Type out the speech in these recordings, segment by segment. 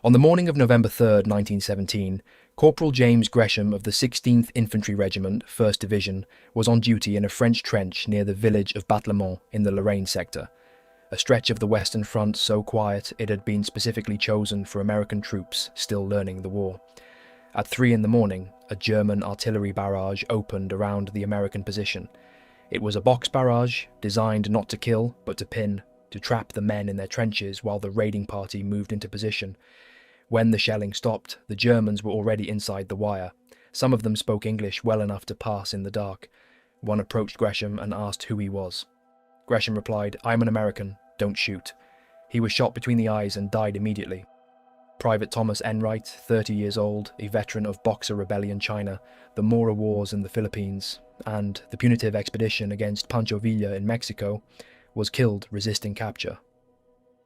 On the morning of November 3rd, 1917, Corporal James Gresham of the 16th Infantry Regiment, 1st Division, was on duty in a French trench near the village of Belleau in the Lorraine sector, a stretch of the Western Front so quiet it had been specifically chosen for American troops still learning the war. At 3 in the morning, a German artillery barrage opened around the American position. It was a box barrage, designed not to kill, but to pin, to trap the men in their trenches while the raiding party moved into position. When the shelling stopped, the Germans were already inside the wire. Some of them spoke English well enough to pass in the dark. One approached Gresham and asked who he was. Gresham replied, "I'm an American, don't shoot." He was shot between the eyes and died immediately. Private Thomas Enright, 30 years old, a veteran of Boxer Rebellion China, the Mora Wars in the Philippines, and the punitive expedition against Pancho Villa in Mexico, was killed resisting capture.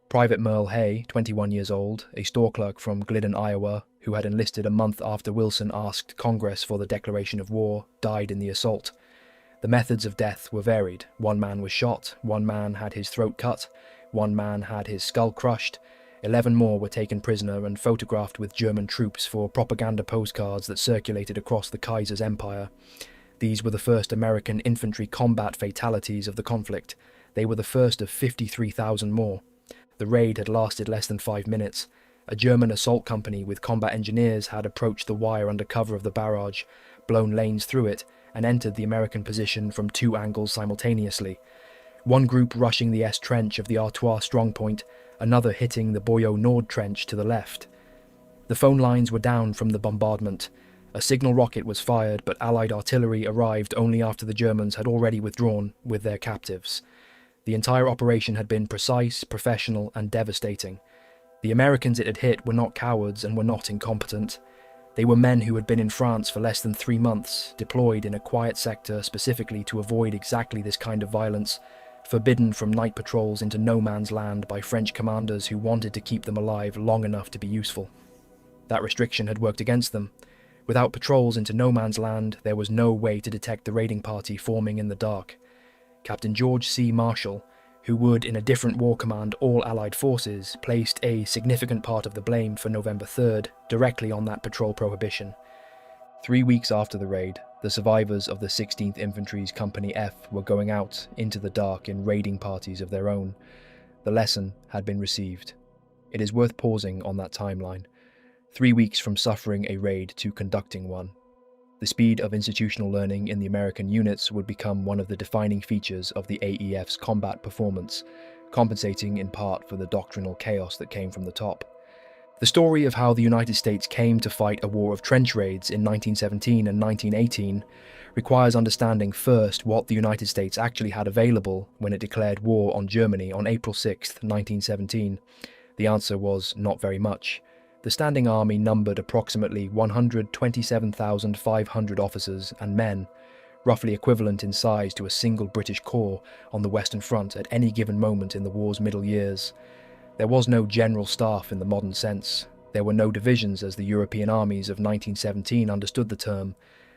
Private Merle Hay, 21 years old, a store clerk from Glidden, Iowa, who had enlisted a month after Wilson asked Congress for the declaration of war, died in the assault. The methods of death were varied. One man was shot, one man had his throat cut, one man had his skull crushed, 11 more were taken prisoner and photographed with German troops for propaganda postcards that circulated across the Kaiser's empire. These were the first American infantry combat fatalities of the conflict. They were the first of 53,000 more. The raid had lasted less than 5 minutes. A German assault company with combat engineers had approached the wire under cover of the barrage, blown lanes through it, and entered the American position from 2 angles simultaneously. One group rushing the S trench of the Artois strongpoint, another hitting the Boyau Nord trench to the left. The phone lines were down from the bombardment. A signal rocket was fired, but Allied artillery arrived only after the Germans had already withdrawn with their captives. The entire operation had been precise, professional, and devastating. The Americans it had hit were not cowards and were not incompetent. They were men who had been in France for less than 3 months, deployed in a quiet sector specifically to avoid exactly this kind of violence, forbidden from night patrols into no man's land by French commanders who wanted to keep them alive long enough to be useful. That restriction had worked against them. Without patrols into no man's land, there was no way to detect the raiding party forming in the dark. Captain George C. Marshall, who would, in a different war command all Allied forces, placed a significant part of the blame for November 3rd directly on that patrol prohibition. 3 weeks after the raid, the survivors of the 16th Infantry's Company F were going out into the dark in raiding parties of their own. The lesson had been received. It is worth pausing on that timeline. 3 weeks from suffering a raid to conducting one. The speed of institutional learning in the American units would become one of the defining features of the AEF's combat performance, compensating in part for the doctrinal chaos that came from the top. The story of how the United States came to fight a war of trench raids in 1917 and 1918 requires understanding first what the United States actually had available when it declared war on Germany on April 6, 1917. The answer was not very much. The Standing Army numbered approximately 127,500 officers and men, roughly equivalent in size to a single British corps on the Western Front at any given moment in the war's middle years. There was no general staff in the modern sense. There were no divisions as the European armies of 1917 understood the term.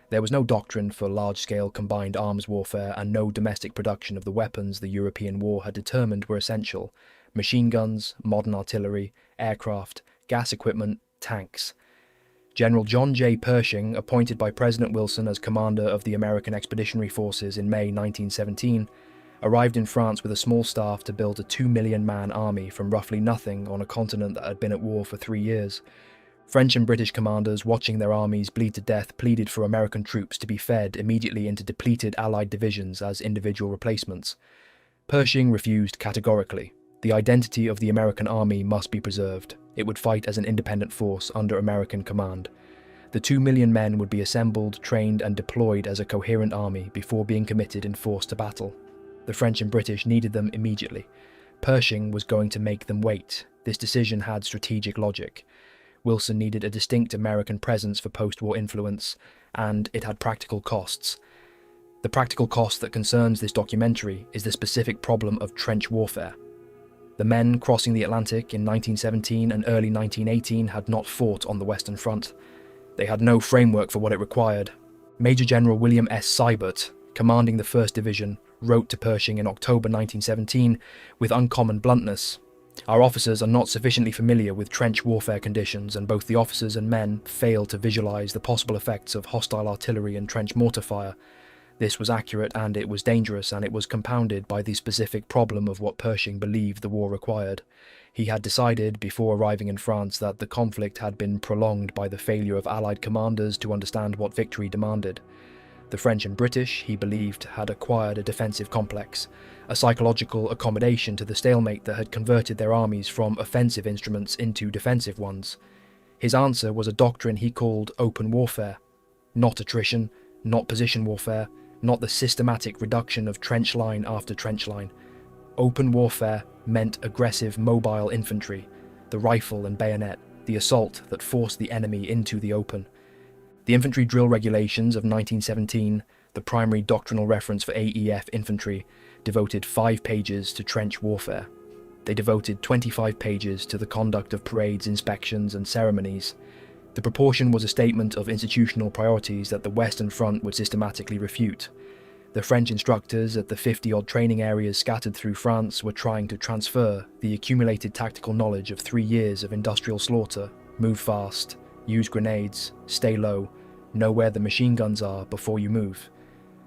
There was no doctrine for large-scale combined arms warfare and no domestic production of the weapons the European war had determined were essential: machine guns, modern artillery, aircraft, gas equipment, tanks. General John J. Pershing, appointed by President Wilson as commander of the American Expeditionary Forces in May 1917, arrived in France with a small staff to build a 2 million-man army from roughly nothing on a continent that had been at war for 3 years. French and British commanders, watching their armies bleed to death, pleaded for American troops to be fed immediately into depleted Allied divisions as individual replacements. Pershing refused categorically. The identity of the American army must be preserved. It would fight as an independent force under American command. The 2 million men would be assembled, trained, and deployed as a coherent army before being committed in force to battle. The French and British needed them immediately. Pershing was going to make them wait. This decision had strategic logic. Wilson needed a distinct American presence for post-war influence, and it had practical costs. The practical cost that concerns this documentary is the specific problem of trench warfare. The men crossing the Atlantic in 1917 and early 1918 had not fought on the Western Front. They had no framework for what it required. Major General William S. Sibert, commanding the 1st Division, wrote to Pershing in October 1917 with uncommon bluntness, Our officers are not sufficiently familiar with trench warfare conditions, and both the officers and men fail to visualize the possible effects of hostile artillery and trench mortar fire. This was accurate, and it was dangerous, and it was compounded by the specific problem of what Pershing believed the war required. He had decided, before arriving in France, that the conflict had been prolonged by the failure of Allied commanders to understand what victory demanded. The French and British, he believed, had acquired a defensive complex, a psychological accommodation to the stalemate that had converted their armies from offensive instruments into defensive ones. His answer was a doctrine he called open warfare. Not attrition, not position warfare, not the systematic reduction of trench line after trench line. Open warfare meant aggressive mobile infantry, the rifle and bayonet, the assault that forced the enemy into the open. The infantry drill regulations of 1917, the primary doctrinal reference for AEF infantry, devoted 5 pages to trench warfare. They devoted 25 pages to the conduct of parades, inspections, and ceremonies. The proportion was a statement of institutional priorities that the Western Front would systematically refute. The French instructors at the 50-odd training areas scattered through France were trying to transfer the accumulated tactical knowledge of 3 years of industrial slaughter, move fast, use grenades, stay low, know where the machine guns are before you move.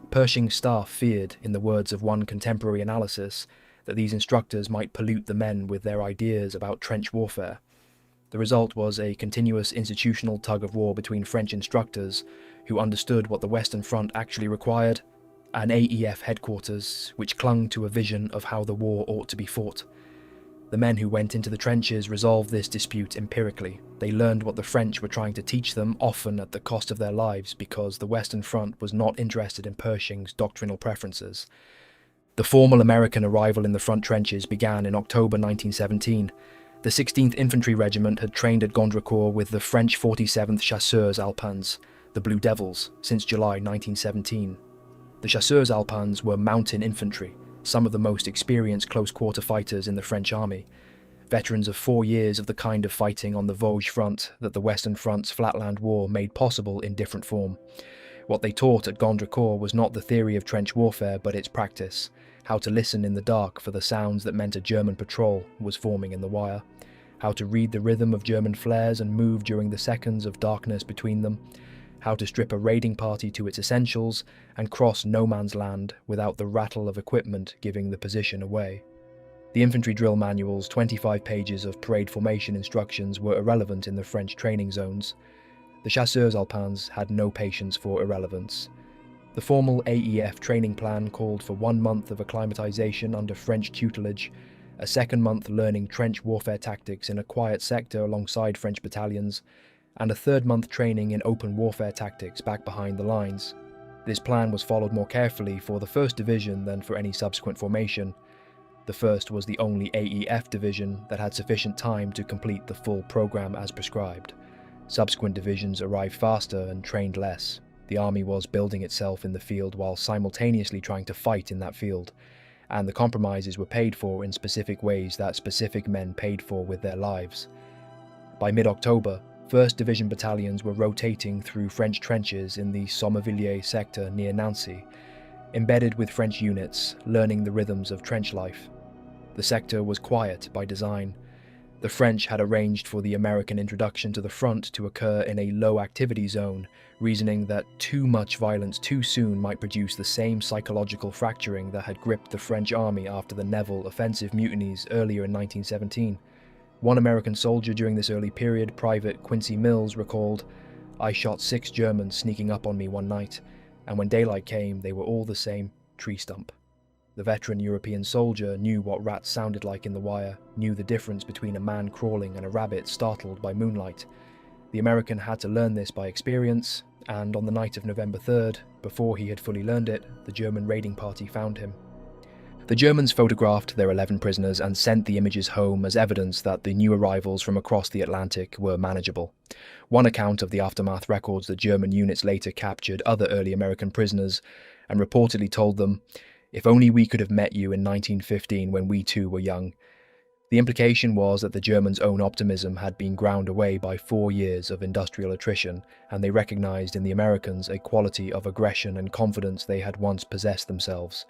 Pershing's staff feared, in the words of one contemporary analysis, that these instructors might pollute the men with their ideas about trench warfare. The result was a continuous institutional tug-of-war between French instructors, who understood what the Western Front actually required, and AEF headquarters, which clung to a vision of how the war ought to be fought. The men who went into the trenches resolved this dispute empirically. They learned what the French were trying to teach them, often at the cost of their lives, because the Western Front was not interested in Pershing's doctrinal preferences. The formal American arrival in the front trenches began in October 1917. The 16th Infantry Regiment had trained at Gondrecourt with the French 47th Chasseurs Alpins, the Blue Devils, since July 1917. The Chasseurs Alpins were mountain infantry, some of the most experienced close-quarter fighters in the French army, veterans of 4 years of the kind of fighting on the Vosges front that the Western Front's Flatland War made possible in different form. What they taught at Gondrecourt was not the theory of trench warfare, but its practice, how to listen in the dark for the sounds that meant a German patrol was forming in the wire, how to read the rhythm of German flares and move during the seconds of darkness between them, how to strip a raiding party to its essentials and cross no man's land without the rattle of equipment giving the position away. The infantry drill manual's 25 pages of parade formation instructions were irrelevant in the French training zones. The Chasseurs Alpins had no patience for irrelevance. The formal AEF training plan called for 1 month of acclimatization under French tutelage, a second month learning trench warfare tactics in a quiet sector alongside French battalions, and a third month training in open warfare tactics back behind the lines. This plan was followed more carefully for the 1st Division than for any subsequent formation. The 1st was the only AEF division that had sufficient time to complete the full program as prescribed. Subsequent divisions arrived faster and trained less. The army was building itself in the field while simultaneously trying to fight in that field, and the compromises were paid for in specific ways that specific men paid for with their lives. By mid-October, 1st Division battalions were rotating through French trenches in the Sommervilliers sector near Nancy, embedded with French units, learning the rhythms of trench life. The sector was quiet by design. The French had arranged for the American introduction to the front to occur in a low-activity zone, reasoning that too much violence too soon might produce the same psychological fracturing that had gripped the French army after the Nivelle offensive mutinies earlier in 1917. One American soldier during this early period, Private Quincy Mills, recalled, "I shot 6 Germans sneaking up on me one night, and when daylight came, they were all the same tree stump." The veteran European soldier knew what rats sounded like in the wire, knew the difference between a man crawling and a rabbit startled by moonlight. The American had to learn this by experience, and on the night of November 3rd, before he had fully learned it, the German raiding party found him. The Germans photographed their 11 prisoners and sent the images home as evidence that the new arrivals from across the Atlantic were manageable. One account of the aftermath records that German units later captured other early American prisoners and reportedly told them, "If only we could have met you in 1915 when we too were young." The implication was that the Germans' own optimism had been ground away by 4 years of industrial attrition, and they recognized in the Americans a quality of aggression and confidence they had once possessed themselves.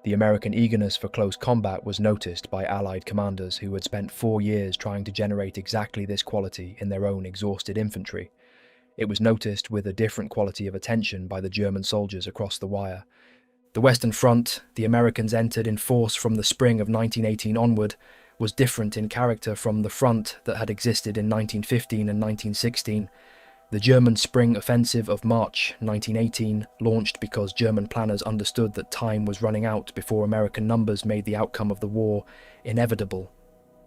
The American eagerness for close combat was noticed by Allied commanders who had spent 4 years trying to generate exactly this quality in their own exhausted infantry. It was noticed with a different quality of attention by the German soldiers across the wire. The Western Front, the Americans entered in force from the spring of 1918 onward, was different in character from the front that had existed in 1915 and 1916. The German spring offensive of March 1918, launched because German planners understood that time was running out before American numbers made the outcome of the war inevitable,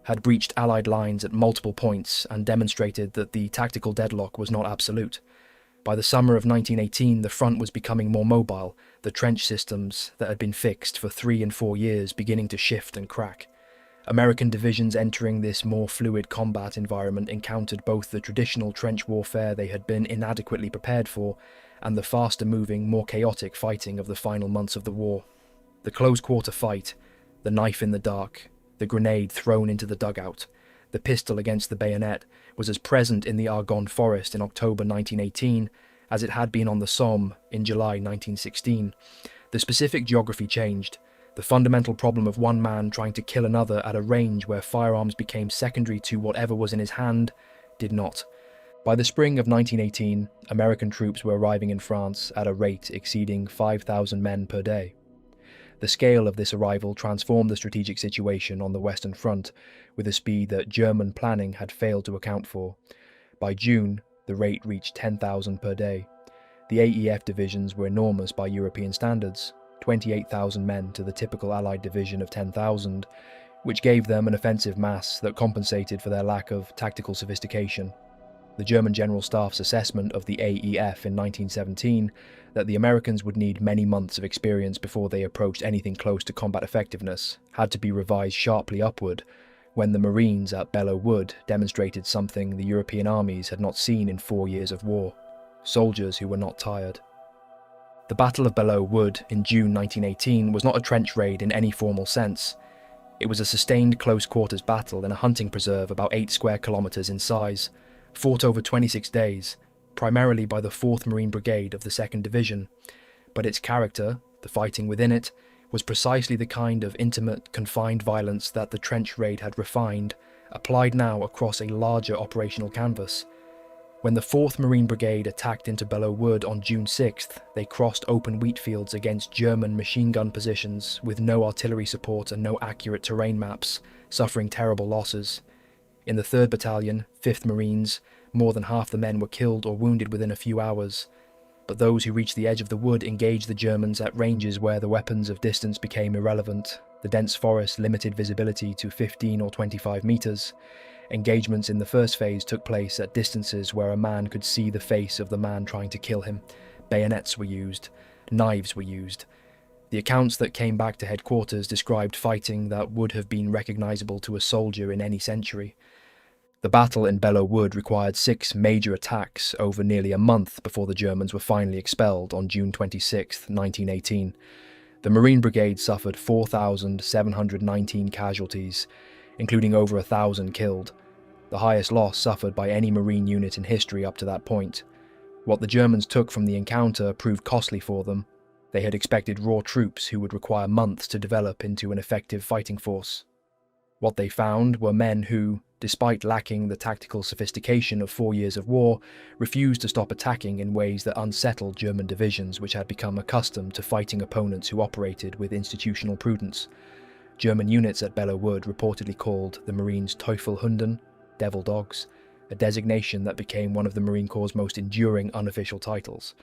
had breached Allied lines at multiple points and demonstrated that the tactical deadlock was not absolute. By the summer of 1918, the front was becoming more mobile, the trench systems that had been fixed for 3 and 4 years beginning to shift and crack. American divisions entering this more fluid combat environment encountered both the traditional trench warfare they had been inadequately prepared for and the faster-moving, more chaotic fighting of the final months of the war. The close-quarter fight, the knife in the dark, the grenade thrown into the dugout, the pistol against the bayonet was as present in the Argonne Forest in October 1918 as it had been on the Somme in July 1916. The specific geography changed. The fundamental problem of one man trying to kill another at a range where firearms became secondary to whatever was in his hand did not. By the spring of 1918, American troops were arriving in France at a rate exceeding 5,000 men per day. The scale of this arrival transformed the strategic situation on the Western Front with a speed that German planning had failed to account for. By June, the rate reached 10,000 per day. The AEF divisions were enormous by European standards, 28,000 men to the typical Allied division of 10,000, which gave them an offensive mass that compensated for their lack of tactical sophistication. The German General Staff's assessment of the AEF in 1917, that the Americans would need many months of experience before they approached anything close to combat effectiveness, had to be revised sharply upward when the Marines at Belleau Wood demonstrated something the European armies had not seen in 4 years of war: soldiers who were not tired. The Battle of Belleau Wood in June 1918 was not a trench raid in any formal sense. It was a sustained close-quarters battle in a hunting preserve about 8 square kilometres in size, fought over 26 days, primarily by the 4th Marine Brigade of the 2nd Division, but its character, the fighting within it, was precisely the kind of intimate, confined violence that the trench raid had refined, applied now across a larger operational canvas. When the 4th Marine Brigade attacked into Belleau Wood on June 6th, they crossed open wheat fields against German machine gun positions with no artillery support and no accurate terrain maps, suffering terrible losses. In the 3rd Battalion, 5th Marines, more than half the men were killed or wounded within a few hours, but those who reached the edge of the wood engaged the Germans at ranges where the weapons of distance became irrelevant. The dense forest limited visibility to 15 or 25 metres. Engagements in the first phase took place at distances where a man could see the face of the man trying to kill him. Bayonets were used. Knives were used. The accounts that came back to headquarters described fighting that would have been recognisable to a soldier in any century. The battle in Belleau Wood required 6 major attacks over nearly a month before the Germans were finally expelled on June 26, 1918. The Marine Brigade suffered 4,719 casualties, including over 1,000 killed, the highest loss suffered by any Marine unit in history up to that point. What the Germans took from the encounter proved costly for them. They had expected raw troops who would require months to develop into an effective fighting force. What they found were men who, despite lacking the tactical sophistication of 4 years of war, refused to stop attacking in ways that unsettled German divisions which had become accustomed to fighting opponents who operated with institutional prudence. German units at Belleau Wood reportedly called the Marines Teufelhunden, devil dogs, a designation that became one of the Marine Corps' most enduring unofficial titles.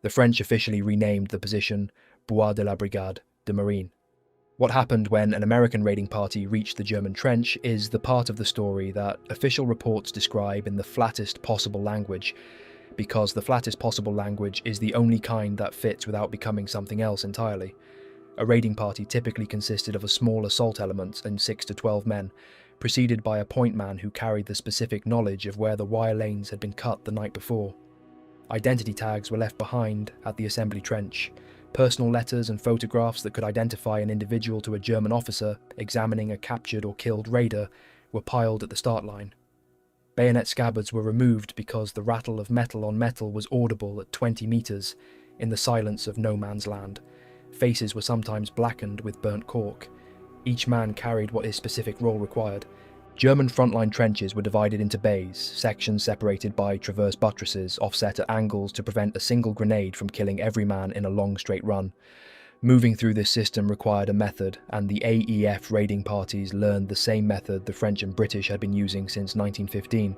The French officially renamed the position Bois de la Brigade de Marine. What happened when an American raiding party reached the German trench is the part of the story that official reports describe in the flattest possible language, because the flattest possible language is the only kind that fits without becoming something else entirely. A raiding party typically consisted of a small assault element and 6 to 12 men, preceded by a point man who carried the specific knowledge of where the wire lanes had been cut the night before. Identity tags were left behind at the assembly trench. Personal letters and photographs that could identify an individual to a German officer examining a captured or killed raider were piled at the start line. Bayonet scabbards were removed because the rattle of metal on metal was audible at 20 metres in the silence of no man's land, Faces were sometimes blackened with burnt cork. Each man carried what his specific role required. German frontline trenches were divided into bays, sections separated by traverse buttresses offset at angles to prevent a single grenade from killing every man in a long straight run. Moving through this system required a method, and the AEF raiding parties learned the same method the French and British had been using since 1915.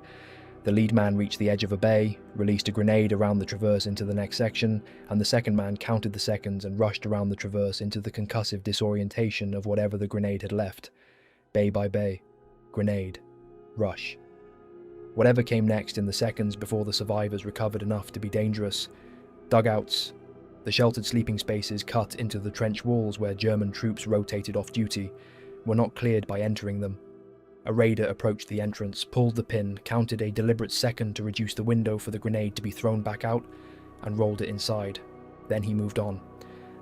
The lead man reached the edge of a bay, released a grenade around the traverse into the next section, and the second man counted the seconds and rushed around the traverse into the concussive disorientation of whatever the grenade had left. Bay by bay. Grenade. Rush. Whatever came next in the seconds before the survivors recovered enough to be dangerous. Dugouts. The sheltered sleeping spaces cut into the trench walls where German troops rotated off duty were not cleared by entering them. A raider approached the entrance, pulled the pin, counted a deliberate second to reduce the window for the grenade to be thrown back out, and rolled it inside. Then he moved on.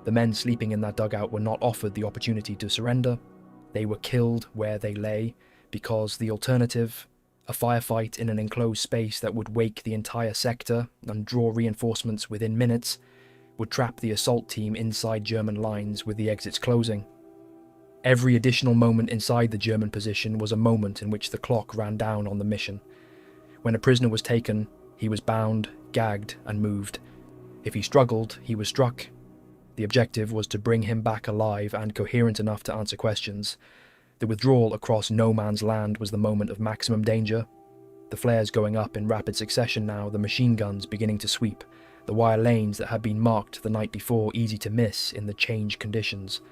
The men sleeping in that dugout were not offered the opportunity to surrender. They were killed where they lay, because the alternative, a firefight in an enclosed space that would wake the entire sector and draw reinforcements within minutes, would trap the assault team inside German lines with the exits closing. Every additional moment inside the German position was a moment in which the clock ran down on the mission. When a prisoner was taken, he was bound, gagged, and moved. If he struggled, he was struck. The objective was to bring him back alive and coherent enough to answer questions. The withdrawal across no man's land was the moment of maximum danger. The flares going up in rapid succession now, the machine guns beginning to sweep, the wire lanes that had been marked the night before easy to miss in the changed conditions.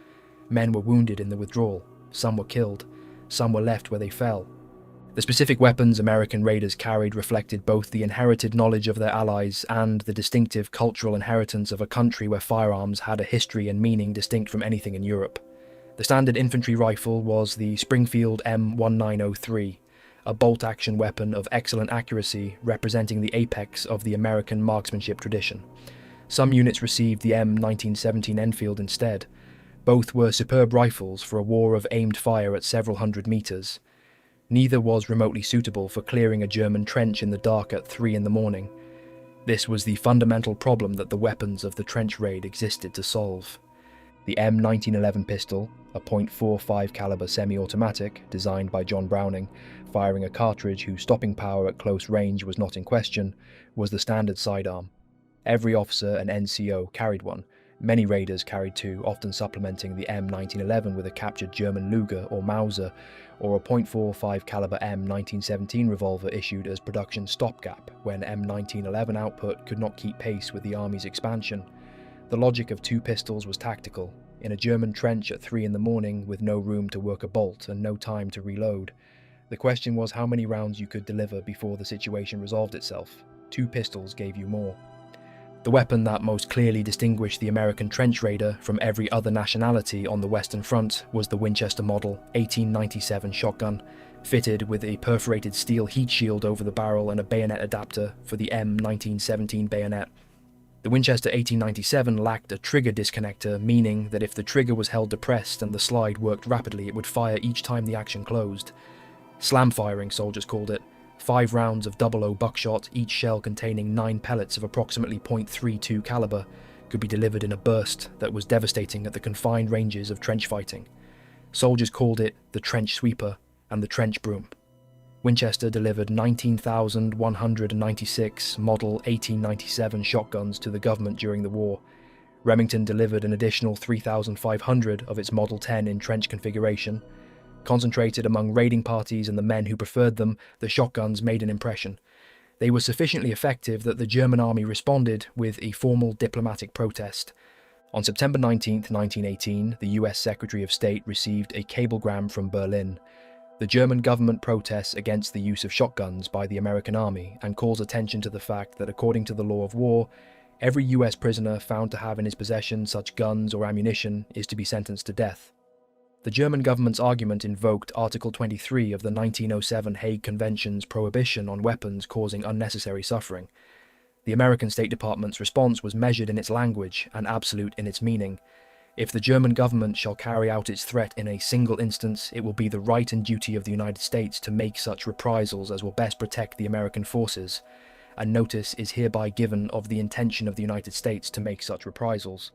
Men were wounded in the withdrawal, some were killed, some were left where they fell. The specific weapons American raiders carried reflected both the inherited knowledge of their allies and the distinctive cultural inheritance of a country where firearms had a history and meaning distinct from anything in Europe. The standard infantry rifle was the Springfield M1903, a bolt-action weapon of excellent accuracy representing the apex of the American marksmanship tradition. Some units received the M1917 Enfield instead. Both were superb rifles for a war of aimed fire at several hundred meters. Neither was remotely suitable for clearing a German trench in the dark at 3 in the morning. This was the fundamental problem that the weapons of the trench raid existed to solve. The M1911 pistol, a .45 caliber semi-automatic designed by John Browning, firing a cartridge whose stopping power at close range was not in question, was the standard sidearm. Every officer and NCO carried one. Many raiders carried two, often supplementing the M1911 with a captured German Luger or Mauser, or a .45 caliber M1917 revolver issued as production stopgap when M1911 output could not keep pace with the army's expansion. The logic of two pistols was tactical. In a German trench at 3 in the morning with no room to work a bolt and no time to reload, the question was how many rounds you could deliver before the situation resolved itself. Two pistols gave you more. The weapon that most clearly distinguished the American trench raider from every other nationality on the Western Front was the Winchester Model 1897 shotgun, fitted with a perforated steel heat shield over the barrel and a bayonet adapter for the M1917 bayonet. The Winchester 1897 lacked a trigger disconnector, meaning that if the trigger was held depressed and the slide worked rapidly, it would fire each time the action closed. Slam firing, soldiers called it. 5 rounds of WW1 buckshot, each shell containing 9 pellets of approximately .32 caliber, could be delivered in a burst that was devastating at the confined ranges of trench fighting. Soldiers called it the trench sweeper and the trench broom. Winchester delivered 19,196 Model 1897 shotguns to the government during the war. Remington delivered an additional 3,500 of its Model 10 in trench configuration. Concentrated among raiding parties and the men who preferred them, the shotguns made an impression. They were sufficiently effective that the German army responded with a formal diplomatic protest. On September 19, 1918, the US Secretary of State received a cablegram from Berlin. The German government protests against the use of shotguns by the American army and calls attention to the fact that according to the law of war, every US prisoner found to have in his possession such guns or ammunition is to be sentenced to death. The German government's argument invoked Article 23 of the 1907 Hague Convention's prohibition on weapons causing unnecessary suffering. The American State Department's response was measured in its language and absolute in its meaning. If the German government shall carry out its threat in a single instance, it will be the right and duty of the United States to make such reprisals as will best protect the American forces, and notice is hereby given of the intention of the United States to make such reprisals.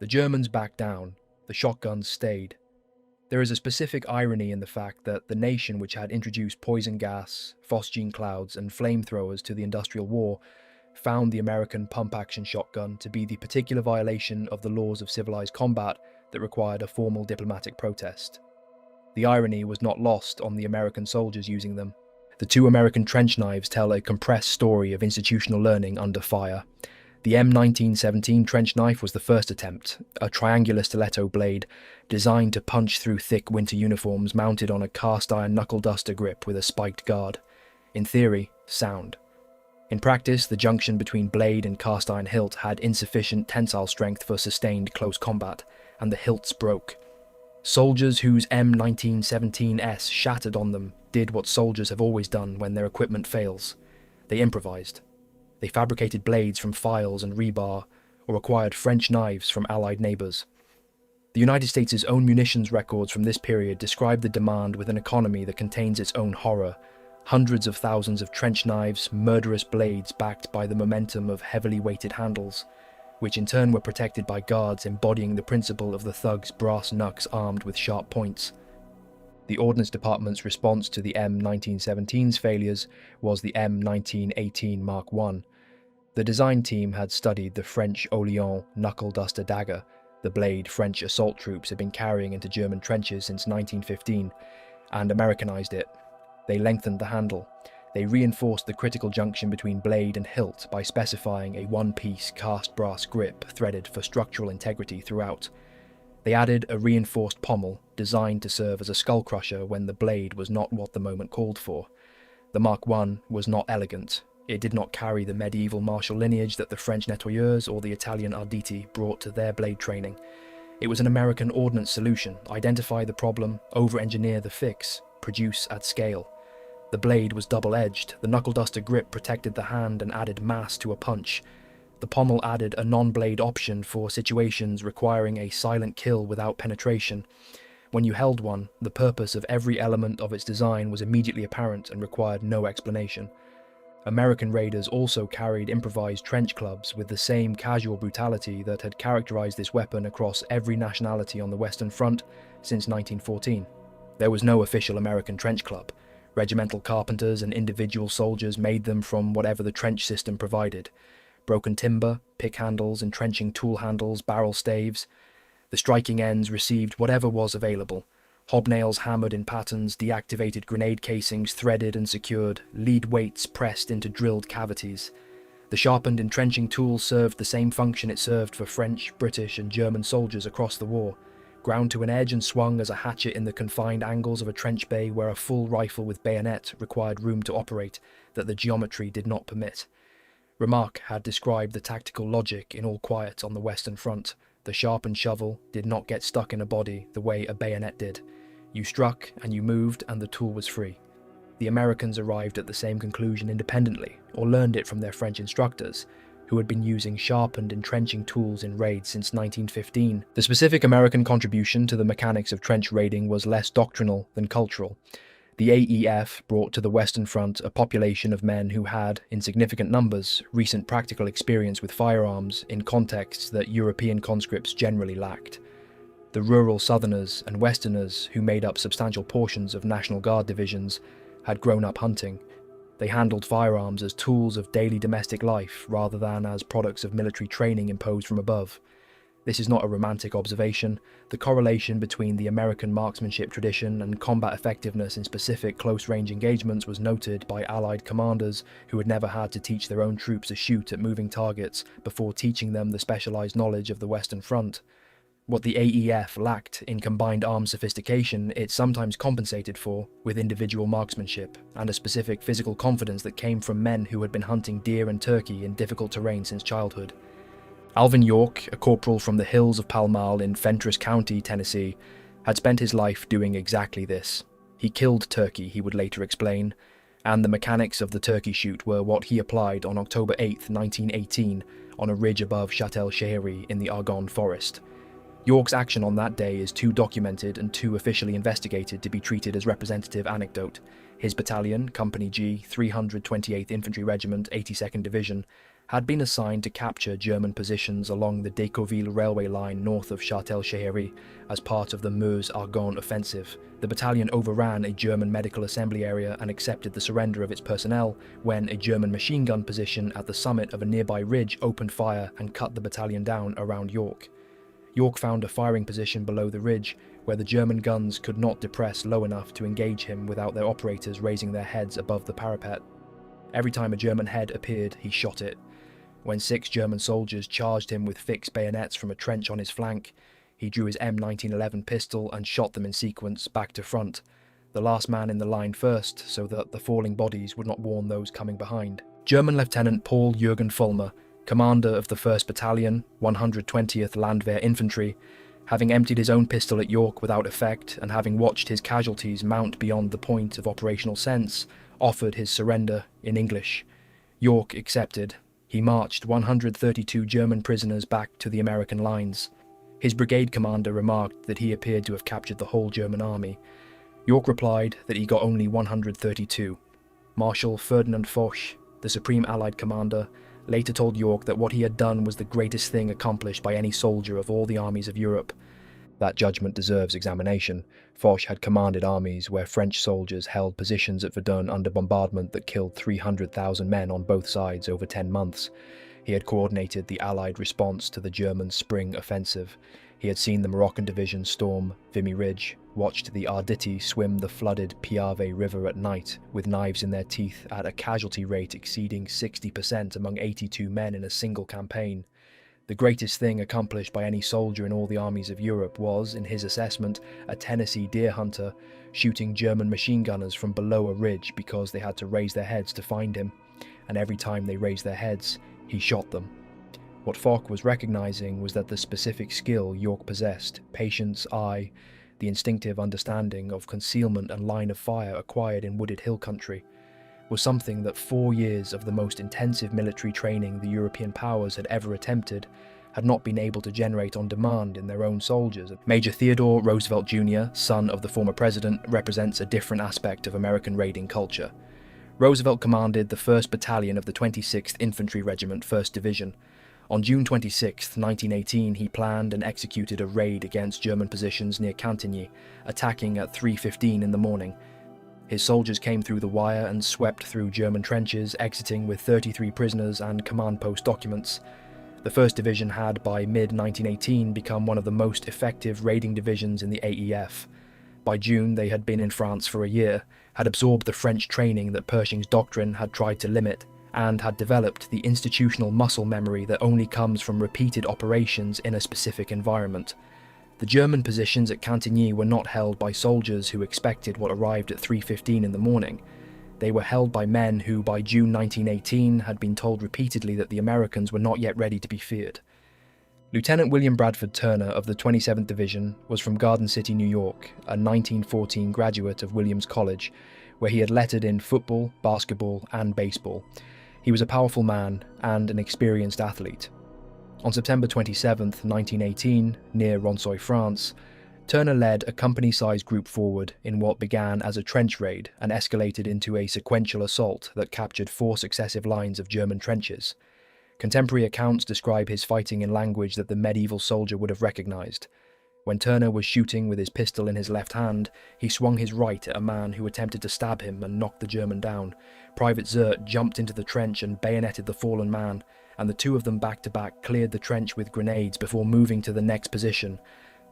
The Germans backed down, the shotguns stayed. There is a specific irony in the fact that the nation which had introduced poison gas, phosgene clouds, and flamethrowers to the industrial war found the American pump-action shotgun to be the particular violation of the laws of civilized combat that required a formal diplomatic protest. The irony was not lost on the American soldiers using them. The two American trench knives tell a compressed story of institutional learning under fire. The M1917 trench knife was the first attempt, a triangular stiletto blade designed to punch through thick winter uniforms mounted on a cast-iron knuckle-duster grip with a spiked guard. In theory, sound. In practice, the junction between blade and cast-iron hilt had insufficient tensile strength for sustained close combat, and the hilts broke. Soldiers whose M1917S shattered on them did what soldiers have always done when their equipment fails. They improvised. They fabricated blades from files and rebar, or acquired French knives from Allied neighbours. The United States' own munitions records from this period describe the demand with an economy that contains its own horror. Hundreds of thousands of trench knives, murderous blades backed by the momentum of heavily weighted handles, which in turn were protected by guards embodying the principle of the thug's brass knucks armed with sharp points. The Ordnance Department's response to the M1917's failures was the M1918 Mark I. The design team had studied the French Oleon knuckle-duster dagger, the blade French assault troops had been carrying into German trenches since 1915, and Americanized it. They lengthened the handle. They reinforced the critical junction between blade and hilt by specifying a one-piece cast brass grip threaded for structural integrity throughout. They added a reinforced pommel designed to serve as a skull crusher when the blade was not what the moment called for. The Mark I was not elegant. It did not carry the medieval martial lineage that the French nettoyeurs or the Italian arditi brought to their blade training. It was an American ordnance solution: identify the problem, over-engineer the fix, produce at scale. The blade was double-edged. The knuckle-duster grip protected the hand and added mass to a punch. The pommel added a non-blade option for situations requiring a silent kill without penetration. When you held one, the purpose of every element of its design was immediately apparent and required no explanation. American raiders also carried improvised trench clubs with the same casual brutality that had characterized this weapon across every nationality on the Western Front since 1914. There was no official American trench club. Regimental carpenters and individual soldiers made them from whatever the trench system provided. Broken timber, pick handles, entrenching tool handles, barrel staves. The striking ends received whatever was available. Hobnails hammered in patterns, deactivated grenade casings threaded and secured, lead weights pressed into drilled cavities. The sharpened entrenching tool served the same function it served for French, British and German soldiers across the war. Ground to an edge and swung as a hatchet in the confined angles of a trench bay where a full rifle with bayonet required room to operate that the geometry did not permit. Remarque had described the tactical logic in all quiet on the Western Front. The sharpened shovel did not get stuck in a body the way a bayonet did. You struck and you moved and the tool was free. The Americans arrived at the same conclusion independently, or learned it from their French instructors, who had been using sharpened entrenching tools in raids since 1915. The specific American contribution to the mechanics of trench raiding was less doctrinal than cultural. The AEF brought to the Western Front a population of men who had, in significant numbers, recent practical experience with firearms in contexts that European conscripts generally lacked. The rural Southerners and Westerners, who made up substantial portions of National Guard divisions, had grown up hunting. They handled firearms as tools of daily domestic life rather than as products of military training imposed from above. This is not a romantic observation. The correlation between the American marksmanship tradition and combat effectiveness in specific close-range engagements was noted by Allied commanders who had never had to teach their own troops to shoot at moving targets before teaching them the specialized knowledge of the Western Front. What the AEF lacked in combined arms sophistication, it sometimes compensated for with individual marksmanship and a specific physical confidence that came from men who had been hunting deer and turkey in difficult terrain since childhood. Alvin York, a corporal from the hills of Pall Mall in Fentress County, Tennessee, had spent his life doing exactly this. He killed turkey, he would later explain, and the mechanics of the turkey shoot were what he applied on October 8, 1918, on a ridge above Châtel-Chéhéry in the Argonne forest. York's action on that day is too documented and too officially investigated to be treated as representative anecdote. His battalion, Company G, 328th Infantry Regiment, 82nd Division, had been assigned to capture German positions along the Decauville railway line north of Châtel-Chehery as part of the Meuse-Argonne offensive. The battalion overran a German medical assembly area and accepted the surrender of its personnel when a German machine gun position at the summit of a nearby ridge opened fire and cut the battalion down around York. York found a firing position below the ridge where the German guns could not depress low enough to engage him without their operators raising their heads above the parapet. Every time a German head appeared, he shot it. When 6 German soldiers charged him with fixed bayonets from a trench on his flank, he drew his M1911 pistol and shot them in sequence back to front, the last man in the line first so that the falling bodies would not warn those coming behind. German Lieutenant Paul Jürgen Vollmer, commander of the 1st Battalion, 120th Landwehr Infantry, having emptied his own pistol at York without effect and having watched his casualties mount beyond the point of operational sense, offered his surrender in English. York accepted. He marched 132 German prisoners back to the American lines. His brigade commander remarked that he appeared to have captured the whole German army. York replied that he got only 132. Marshal Ferdinand Foch, the Supreme Allied commander, later told York that what he had done was the greatest thing accomplished by any soldier of all the armies of Europe. That judgment deserves examination. Foch had commanded armies where French soldiers held positions at Verdun under bombardment that killed 300,000 men on both sides over 10 months. He had coordinated the Allied response to the German spring offensive. He had seen the Moroccan division storm Vimy Ridge, watched the Arditi swim the flooded Piave River at night with knives in their teeth at a casualty rate exceeding 60% among 82 men in a single campaign. The greatest thing accomplished by any soldier in all the armies of Europe was, in his assessment, a Tennessee deer hunter shooting German machine gunners from below a ridge because they had to raise their heads to find him, and every time they raised their heads, he shot them. What Foch was recognizing was that the specific skill York possessed, patience, eye, the instinctive understanding of concealment and line of fire acquired in wooded hill country, was something that 4 years of the most intensive military training the European powers had ever attempted had not been able to generate on demand in their own soldiers. Major Theodore Roosevelt Jr., son of the former president, represents a different aspect of American raiding culture. Roosevelt commanded the 1st Battalion of the 26th Infantry Regiment, 1st Division. On June 26, 1918, he planned and executed a raid against German positions near Cantigny, attacking at 3:15 in the morning. His soldiers came through the wire and swept through German trenches, exiting with 33 prisoners and command post documents. The 1st Division had, by mid-1918, become one of the most effective raiding divisions in the AEF. By June, they had been in France for a year, had absorbed the French training that Pershing's doctrine had tried to limit, and had developed the institutional muscle memory that only comes from repeated operations in a specific environment. The German positions at Cantigny were not held by soldiers who expected what arrived at 3:15 in the morning. They were held by men who, by June 1918, had been told repeatedly that the Americans were not yet ready to be feared. Lieutenant William Bradford Turner of the 27th Division was from Garden City, New York, a 1914 graduate of Williams College, where he had lettered in football, basketball, and baseball. He was a powerful man and an experienced athlete. On September 27, 1918, near Ronsoy, France, Turner led a company-sized group forward in what began as a trench raid and escalated into a sequential assault that captured 4 successive lines of German trenches. Contemporary accounts describe his fighting in language that the medieval soldier would have recognized. When Turner was shooting with his pistol in his left hand, he swung his right at a man who attempted to stab him and knocked the German down. Private Zert jumped into the trench and bayoneted the fallen man, and the 2 of them back-to-back cleared the trench with grenades before moving to the next position.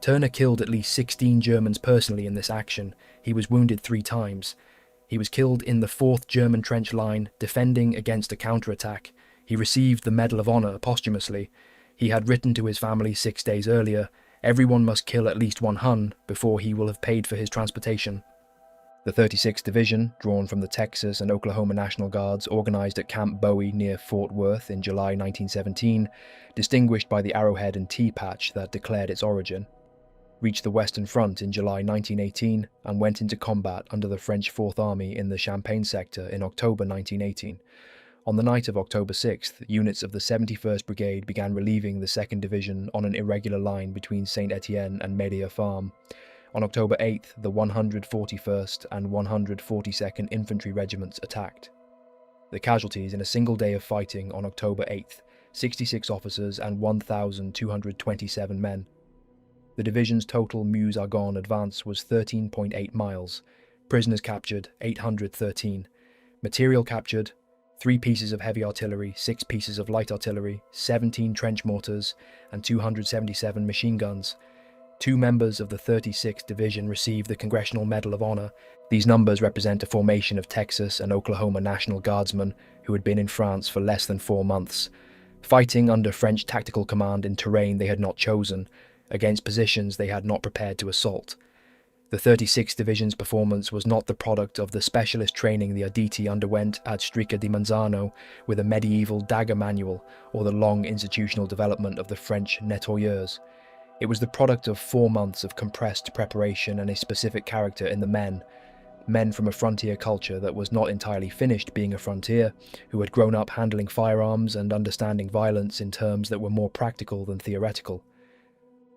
Turner killed at least 16 Germans personally in this action. He was wounded 3 times. He was killed in the 4th German trench line, defending against a counterattack. He received the Medal of Honor posthumously. He had written to his family 6 days earlier, "Everyone must kill at least 1 Hun before he will have paid for his transportation." The 36th Division, drawn from the Texas and Oklahoma National Guards, organized at Camp Bowie near Fort Worth in July 1917, distinguished by the arrowhead and T-patch that declared its origin, reached the Western Front in July 1918 and went into combat under the French Fourth Army in the Champagne sector in October 1918. On the night of October 6th, units of the 71st Brigade began relieving the 2nd Division on an irregular line between St. Etienne and Media Farm. On October 8th, the 141st and 142nd Infantry Regiments attacked. The casualties in a single day of fighting on October 8th, 66 officers and 1,227 men. The division's total Meuse-Argonne advance was 13.8 miles. Prisoners captured, 813. Material captured, 3 pieces of heavy artillery, 6 pieces of light artillery, 17 trench mortars, and 277 machine guns. 2 members of the 36th Division received the Congressional Medal of Honor. These numbers represent a formation of Texas and Oklahoma National Guardsmen who had been in France for less than 4 months, fighting under French tactical command in terrain they had not chosen, against positions they had not prepared to assault. The 36th Division's performance was not the product of the specialist training the Arditi underwent at Strica di Manzano with a medieval dagger manual or the long institutional development of the French nettoyeurs. It was the product of 4 months of compressed preparation and a specific character in the men from a frontier culture that was not entirely finished being a frontier, who had grown up handling firearms and understanding violence in terms that were more practical than theoretical.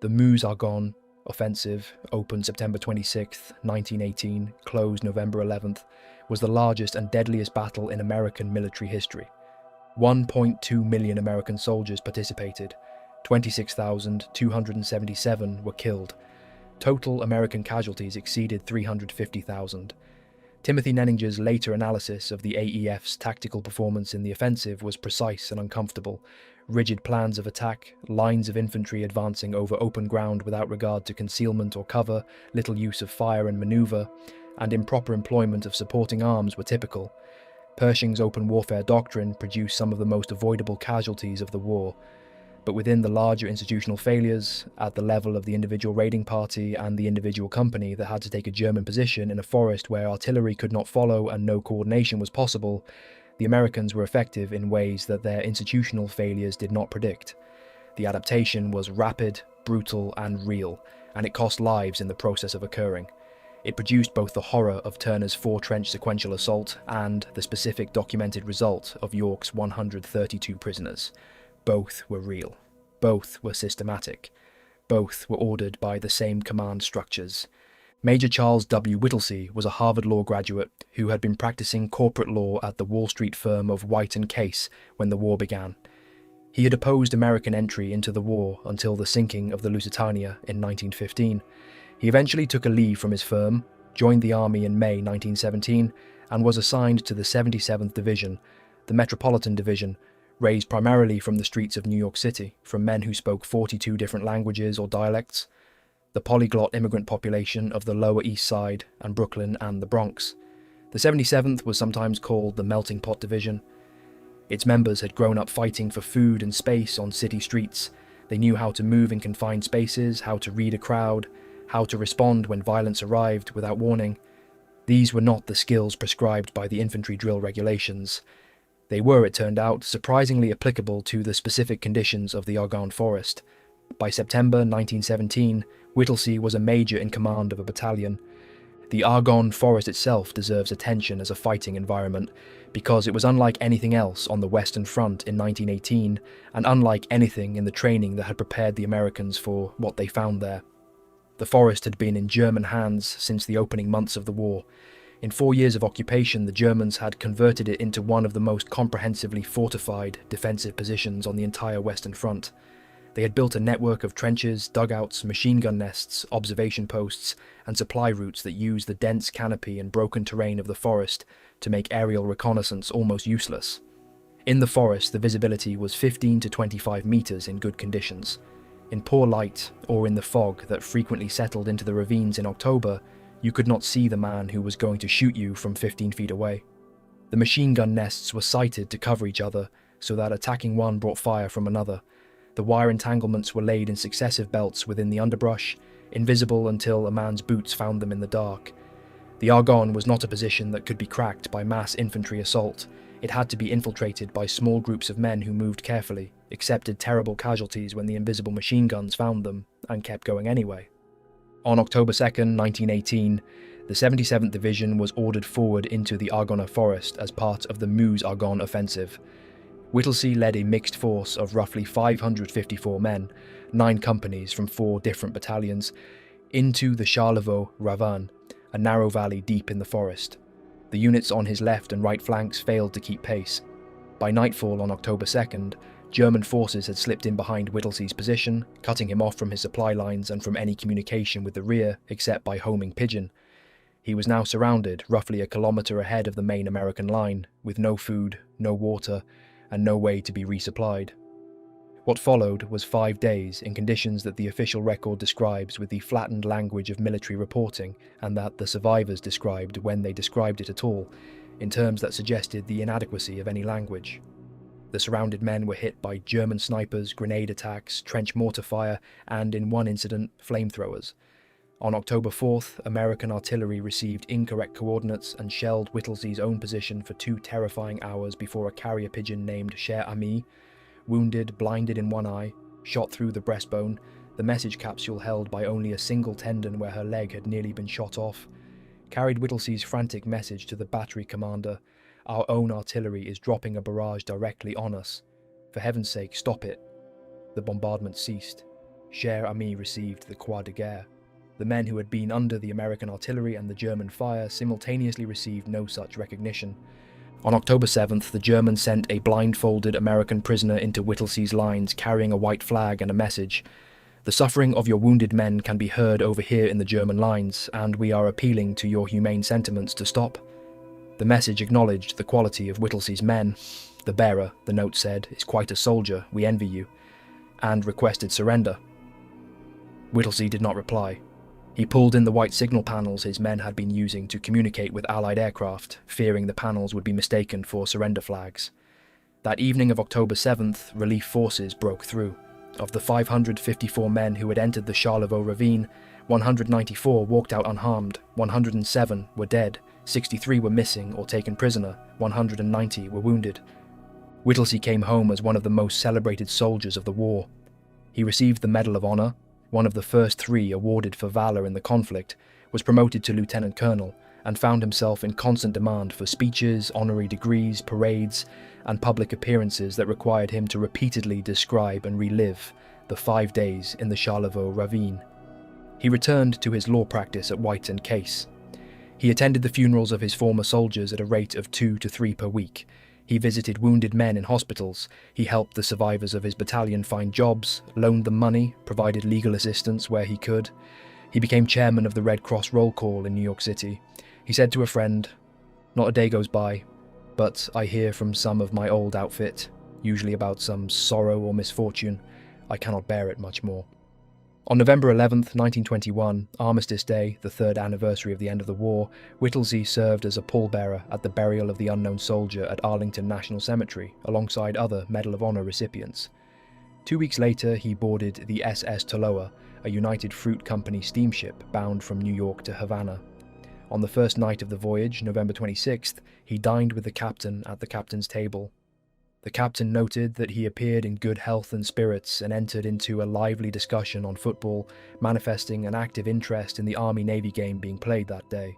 The Meuse-Argonne offensive, opened September 26, 1918, closed November 11th, was the largest and deadliest battle in American military history. 1.2 million American soldiers participated. 26,277 were killed. Total American casualties exceeded 350,000. Timothy Nenninger's later analysis of the AEF's tactical performance in the offensive was precise and uncomfortable. Rigid plans of attack, lines of infantry advancing over open ground without regard to concealment or cover, little use of fire and maneuver, and improper employment of supporting arms were typical. Pershing's open warfare doctrine produced some of the most avoidable casualties of the war. But within the larger institutional failures, at the level of the individual raiding party and the individual company that had to take a German position in a forest where artillery could not follow and no coordination was possible, the Americans were effective in ways that their institutional failures did not predict. The adaptation was rapid, brutal, and real, and it cost lives in the process of occurring. It produced both the horror of Turner's 4-trench sequential assault and the specific documented result of York's 132 prisoners. Both were real. Both were systematic. Both were ordered by the same command structures. Major Charles W. Whittlesey was a Harvard Law graduate who had been practicing corporate law at the Wall Street firm of White and Case when the war began. He had opposed American entry into the war until the sinking of the Lusitania in 1915. He eventually took a leave from his firm, joined the Army in May 1917, and was assigned to the 77th Division, the Metropolitan Division, raised primarily from the streets of New York City, from men who spoke 42 different languages or dialects, the polyglot immigrant population of the Lower East Side and Brooklyn and the Bronx. The 77th was sometimes called the Melting Pot Division. Its members had grown up fighting for food and space on city streets. They knew how to move in confined spaces, how to read a crowd, how to respond when violence arrived without warning. These were not the skills prescribed by the infantry drill regulations. They were, it turned out, surprisingly applicable to the specific conditions of the Argonne Forest. By September 1917, Whittlesey was a major in command of a battalion. The Argonne Forest itself deserves attention as a fighting environment, because it was unlike anything else on the Western Front in 1918, and unlike anything in the training that had prepared the Americans for what they found there. The forest had been in German hands since the opening months of the war. In 4 years of occupation, the Germans had converted it into one of the most comprehensively fortified defensive positions on the entire Western Front. They had built a network of trenches, dugouts, machine gun nests, observation posts, and supply routes that used the dense canopy and broken terrain of the forest to make aerial reconnaissance almost useless. In the forest, the visibility was 15 to 25 meters in good conditions. In poor light, or in the fog that frequently settled into the ravines in October, you could not see the man who was going to shoot you from 15 feet away. The machine gun nests were sighted to cover each other, so that attacking one brought fire from another. The wire entanglements were laid in successive belts within the underbrush, invisible until a man's boots found them in the dark. The Argonne was not a position that could be cracked by mass infantry assault. It had to be infiltrated by small groups of men who moved carefully, accepted terrible casualties when the invisible machine guns found them, and kept going anyway. On October 2nd, 1918, the 77th Division was ordered forward into the Argonne Forest as part of the Meuse-Argonne offensive. Whittlesey led a mixed force of roughly 554 men, 9 companies from 4 different battalions, into the Charlevoix ravine, a narrow valley deep in the forest. The units on his left and right flanks failed to keep pace. By nightfall on October 2nd, German forces had slipped in behind Whittlesey's position, cutting him off from his supply lines and from any communication with the rear except by homing pigeon. He was now surrounded, roughly a kilometre ahead of the main American line, with no food, no water, and no way to be resupplied. What followed was 5 days in conditions that the official record describes with the flattened language of military reporting, and that the survivors described when they described it at all, in terms that suggested the inadequacy of any language. The surrounded men were hit by German snipers, grenade attacks, trench mortar fire, and, in one incident, flamethrowers. On October 4th, American artillery received incorrect coordinates and shelled Whittlesey's own position for 2 terrifying hours before a carrier pigeon named Cher Ami, wounded, blinded in one eye, shot through the breastbone, the message capsule held by only a single tendon where her leg had nearly been shot off, carried Whittlesey's frantic message to the battery commander: "Our own artillery is dropping a barrage directly on us. For heaven's sake, stop it." The bombardment ceased. Cher Ami received the Croix de Guerre. The men who had been under the American artillery and the German fire simultaneously received no such recognition. On October 7th, the Germans sent a blindfolded American prisoner into Whittlesey's lines carrying a white flag and a message: "The suffering of your wounded men can be heard over here in the German lines, and we are appealing to your humane sentiments to stop." The message acknowledged the quality of Whittlesey's men. "The bearer," the note said, "is quite a soldier, we envy you," and requested surrender. Whittlesey did not reply. He pulled in the white signal panels his men had been using to communicate with Allied aircraft, fearing the panels would be mistaken for surrender flags. That evening of October 7th, relief forces broke through. Of the 554 men who had entered the Charlevoix ravine, 194 walked out unharmed, 107 were dead, 63 were missing or taken prisoner, 190 were wounded. Whittlesey came home as one of the most celebrated soldiers of the war. He received the Medal of Honor, one of the first 3 awarded for valor in the conflict, was promoted to lieutenant colonel, and found himself in constant demand for speeches, honorary degrees, parades, and public appearances that required him to repeatedly describe and relive the 5 days in the Charlevoix ravine. He returned to his law practice at White and Case. He attended the funerals of his former soldiers at a rate of 2 to 3 per week. He visited wounded men in hospitals. He helped the survivors of his battalion find jobs, loaned them money, provided legal assistance where he could. He became chairman of the Red Cross roll call in New York City. He said to a friend, "Not a day goes by, but I hear from some of my old outfit, usually about some sorrow or misfortune. I cannot bear it much more." On November 11th, 1921, Armistice Day, the 3rd anniversary of the end of the war, Whittlesey served as a pallbearer at the burial of the unknown soldier at Arlington National Cemetery, alongside other Medal of Honor recipients. 2 weeks later, he boarded the SS Toloa, a United Fruit Company steamship bound from New York to Havana. On the first night of the voyage, November 26th, he dined with the captain at the captain's table. The captain noted that he appeared in good health and spirits and entered into a lively discussion on football, manifesting an active interest in the Army-Navy game being played that day.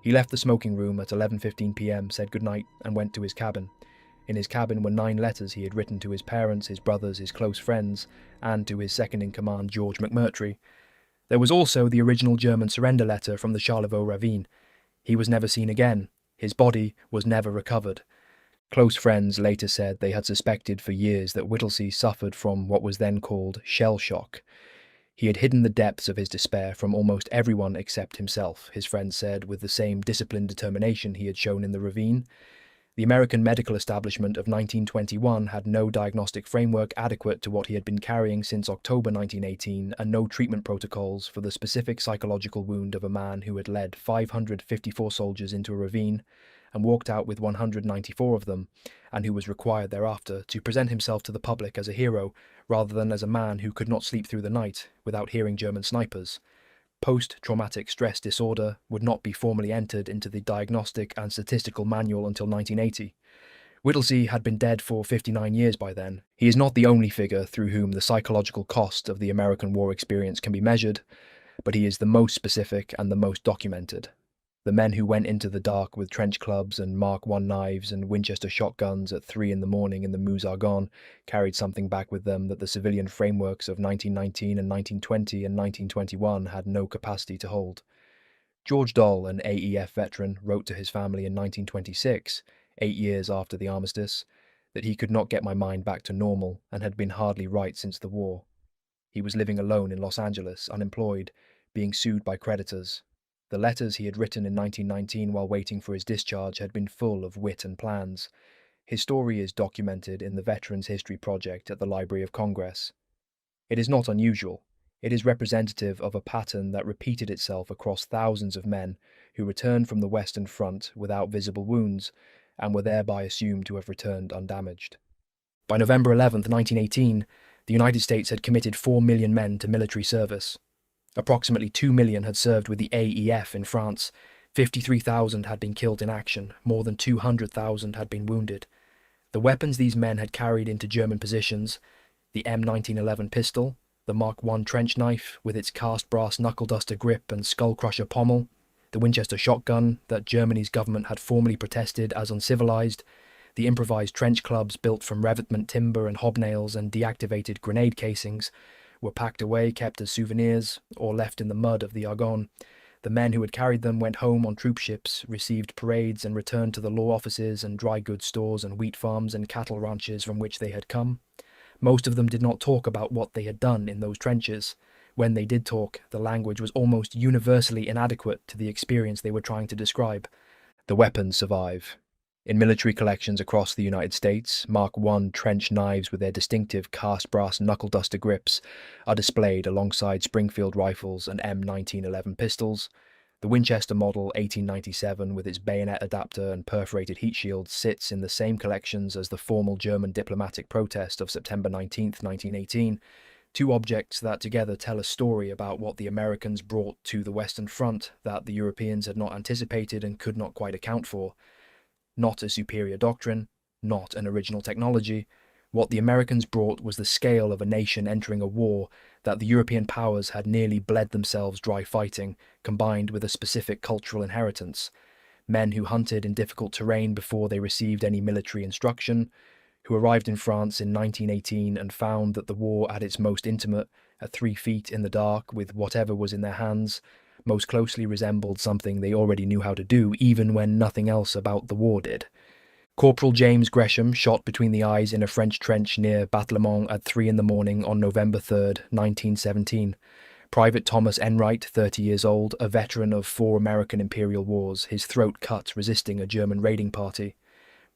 He left the smoking room at 11:15 p.m., said goodnight, and went to his cabin. In his cabin were 9 letters he had written to his parents, his brothers, his close friends, and to his second-in-command, George McMurtry. There was also the original German surrender letter from the Charlevoix ravine. He was never seen again. His body was never recovered. Close friends later said they had suspected for years that Whittlesey suffered from what was then called shell shock. He had hidden the depths of his despair from almost everyone except himself, his friends said, with the same disciplined determination he had shown in the ravine. The American medical establishment of 1921 had no diagnostic framework adequate to what he had been carrying since October 1918, and no treatment protocols for the specific psychological wound of a man who had led 554 soldiers into a ravine and walked out with 194 of them, and who was required thereafter to present himself to the public as a hero, rather than as a man who could not sleep through the night without hearing German snipers. Post-traumatic stress disorder would not be formally entered into the Diagnostic and Statistical Manual until 1980. Whittlesey had been dead for 59 years by then. He is not the only figure through whom the psychological cost of the American war experience can be measured, but he is the most specific and the most documented. The men who went into the dark with trench clubs and Mark I knives and Winchester shotguns at 3 in the morning in the Meuse Argonne carried something back with them that the civilian frameworks of 1919 and 1920 and 1921 had no capacity to hold. George Doll, an AEF veteran, wrote to his family in 1926, 8 years after the armistice, that he could not get my mind back to normal and had been hardly right since the war. He was living alone in Los Angeles, unemployed, being sued by creditors. The letters he had written in 1919 while waiting for his discharge had been full of wit and plans. His story is documented in the Veterans History Project at the Library of Congress. It is not unusual. It is representative of a pattern that repeated itself across thousands of men who returned from the Western Front without visible wounds and were thereby assumed to have returned undamaged. By November 11, 1918, the United States had committed 4 million men to military service. Approximately 2 million had served with the AEF in France. 53,000 had been killed in action. More than 200,000 had been wounded. The weapons these men had carried into German positions, the M1911 pistol, the Mark I trench knife with its cast brass knuckle-duster grip and skull-crusher pommel, the Winchester shotgun that Germany's government had formally protested as uncivilized, the improvised trench clubs built from revetment timber and hobnails and deactivated grenade casings were packed away, kept as souvenirs, or left in the mud of the Argonne. The men who had carried them went home on troop ships, received parades, and returned to the law offices and dry goods stores and wheat farms and cattle ranches from which they had come. Most of them did not talk about what they had done in those trenches. When they did talk, the language was almost universally inadequate to the experience they were trying to describe. The weapons survive. In military collections across the United States, Mark I trench knives with their distinctive cast brass knuckle-duster grips are displayed alongside Springfield rifles and M1911 pistols. The Winchester Model 1897 with its bayonet adapter and perforated heat shield sits in the same collections as the formal German diplomatic protest of September 19, 1918, two objects that together tell a story about what the Americans brought to the Western Front that the Europeans had not anticipated and could not quite account for. Not a superior doctrine, not an original technology. What the Americans brought was the scale of a nation entering a war that the European powers had nearly bled themselves dry fighting, combined with a specific cultural inheritance. Men who hunted in difficult terrain before they received any military instruction, who arrived in France in 1918 and found that the war at its most intimate, at 3 feet in the dark with whatever was in their hands, most closely resembled something they already knew how to do, even when nothing else about the war did. Corporal James Gresham shot between the eyes in a French trench near Battlemont at 3 in the morning on November 3rd, 1917. Private Thomas Enright, 30 years old, a veteran of 4 American imperial wars, his throat cut resisting a German raiding party.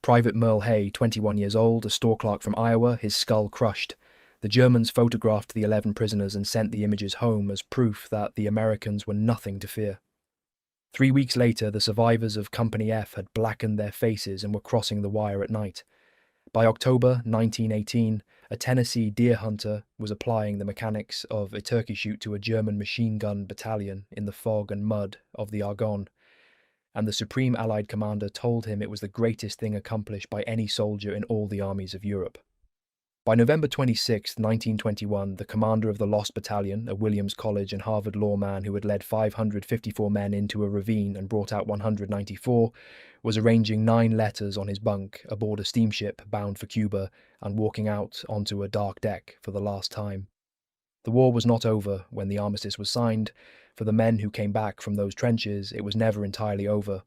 Private Merle Hay, 21 years old, a store clerk from Iowa, his skull crushed. The Germans photographed the 11 prisoners and sent the images home as proof that the Americans were nothing to fear. 3 weeks later, the survivors of Company F had blackened their faces and were crossing the wire at night. By October 1918, a Tennessee deer hunter was applying the mechanics of a turkey shoot to a German machine gun battalion in the fog and mud of the Argonne, and the Supreme Allied commander told him it was the greatest thing accomplished by any soldier in all the armies of Europe. By November 26, 1921, the commander of the Lost Battalion, a Williams College and Harvard law man who had led 554 men into a ravine and brought out 194, was arranging 9 letters on his bunk aboard a steamship bound for Cuba and walking out onto a dark deck for the last time. The war was not over when the armistice was signed. For the men who came back from those trenches, it was never entirely over.